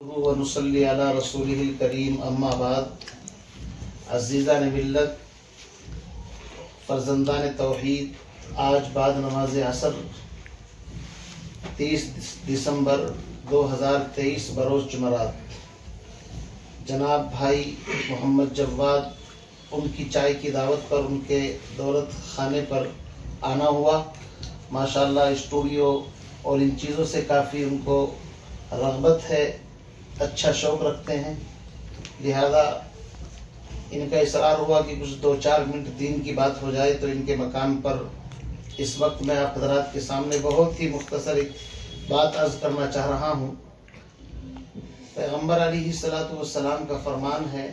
व नुसल्ली अला रसूलिहिल करीम अम्मा बाद। अज़ीज़ान मिल्लत, फ़र्ज़ंदान तौहीद, आज बाद नमाज असर 30 दिसंबर 2023 बरोज़ जुमरात, जनाब भाई मोहम्मद जव्वाद उनकी चाय की दावत पर उनके दौलत खाने पर आना हुआ। माशाअल्लाह स्टूडियो और इन चीज़ों से काफ़ी उनको रग़बत है, अच्छा शौक़ रखते हैं, लिहाजा इनका इसरार हुआ कि कुछ 2-4 मिनट दीन की बात हो जाए। तो इनके मकाम पर इस वक्त मैं आप हज़रात के सामने बहुत ही मुख्तसर एक बात अर्ज़ करना चाह रहा हूँ। पैगम्बर अलैहिस्सलातु वस्सलाम का फरमान है,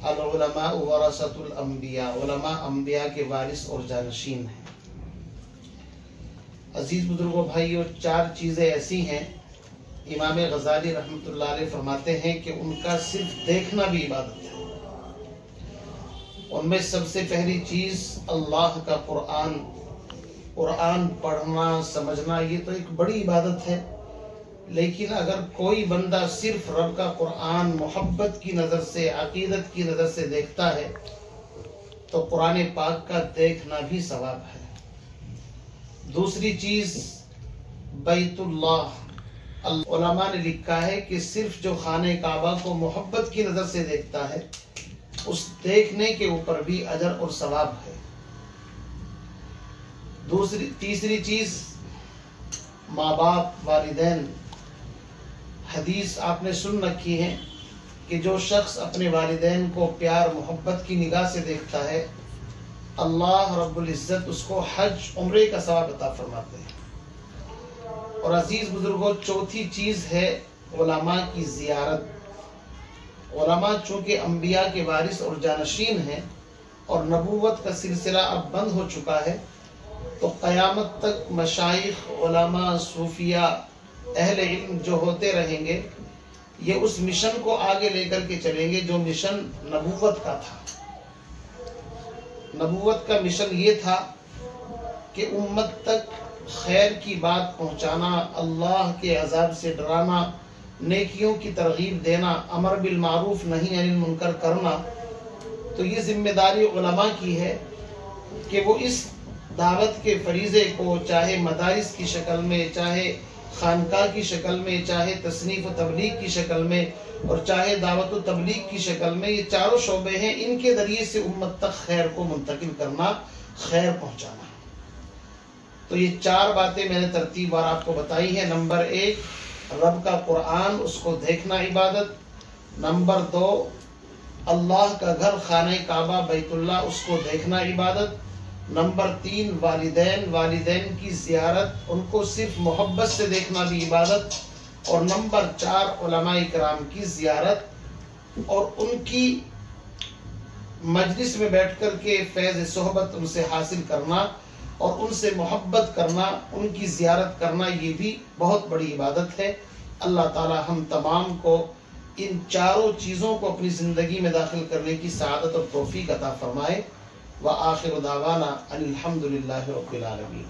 अल उलमा वरसतुल अंबिया, उलमा अंबिया के वारिस और जानशीन हैं। अजीज़ बुजुर्गों भाइयों, 4 चीज़ें ऐसी हैं, इमाम गज़ाली रहमतुल्लाह अलैह फरमाते हैं कि उनका सिर्फ देखना भी इबादत है। उनमें सबसे पहली चीज़ अल्लाह का कुरान, कुरान पढ़ना समझना, ये तो एक बड़ी इबादत है। लेकिन अगर कोई बंदा सिर्फ रब का कुरान मोहब्बत की नज़र से, अकीदत की नज़र से देखता है तो कुरान पाक का देखना भी सवाब है। दूसरी चीज़ बैतुल्लाह, उलमा ने लिखा है कि सिर्फ जो खाने काबा को मोहब्बत की नज़र से देखता है, उस देखने के ऊपर भी अजर और सवाब है। तीसरी चीज़ माँ बाप, वालिदैन। हदीस आपने सुन रखी है कि जो शख्स अपने वालिदैन को प्यार मोहब्बत की निगाह से देखता है, अल्लाह रब्बुल इज़्ज़त उसको हज उम्रे का सवाब अता फरमाते हैं। और अजीज़ बुजुर्गों, चौथी चीज़ है उलमा की ज़ियारत। उलमा चूँकि अंबिया के वारिस और जानशीन हैं और नबूवत का सिलसिला अब बंद हो चुका है, तो क़यामत तक मशाइख, उलमा, सूफिया, अहले इल्म जो होते रहेंगे, ये उस मिशन को आगे लेकर के चलेंगे जो मिशन नबूवत का था। नबूवत का मिशन ये था कि उम्मत तक खैर की बात पहुंचाना, अल्लाह के अज़ाब से डराना, नेकियों की तरगीब देना, अमर बिल मारूफ नही अनिल मुनकर करना। तो ये जिम्मेदारी उलमा की है कि वो इस दावत के फरीज़े को चाहे मदारिस की शक्ल में, चाहे खानका की शक्ल में, चाहे तसनीफ़ व तबलीग की शक्ल में, और चाहे दावत व तबलीग की शक्ल में, ये चारों शोबे हैं, इनके ज़रिए से उम्मत तक खैर को मुंतकिल करना, खैर पहुँचाना। तो ये 4 बातें मैंने तरतीबवार आपको बताई हैं। नंबर 1 रब का कुरान, उसको देखना इबादत। नंबर 2 अल्लाह का घर खाने काबा बैतुल्लाह, उसको देखना इबादत। नंबर 3 वालिदैन, वालिदैन की ज़ियारत, उनको सिर्फ मोहब्बत से देखना भी इबादत। और नंबर 4 उलमाए किराम की ज़ियारत और उनकी मजलिस में बैठ कर के फैज़ सोहबत उनसे हासिल करना और उनसे मोहब्बत करना, उनकी ज़ियारत करना, ये भी बहुत बड़ी इबादत है। अल्लाह ताला हम तमाम को इन चारों चीज़ों को अपनी ज़िंदगी में दाखिल करने की सआदत और तौफीक अता फरमाए। व आखिर दावाना अनिल हम्दुलिल्लाहि रब्बिल आलमीन।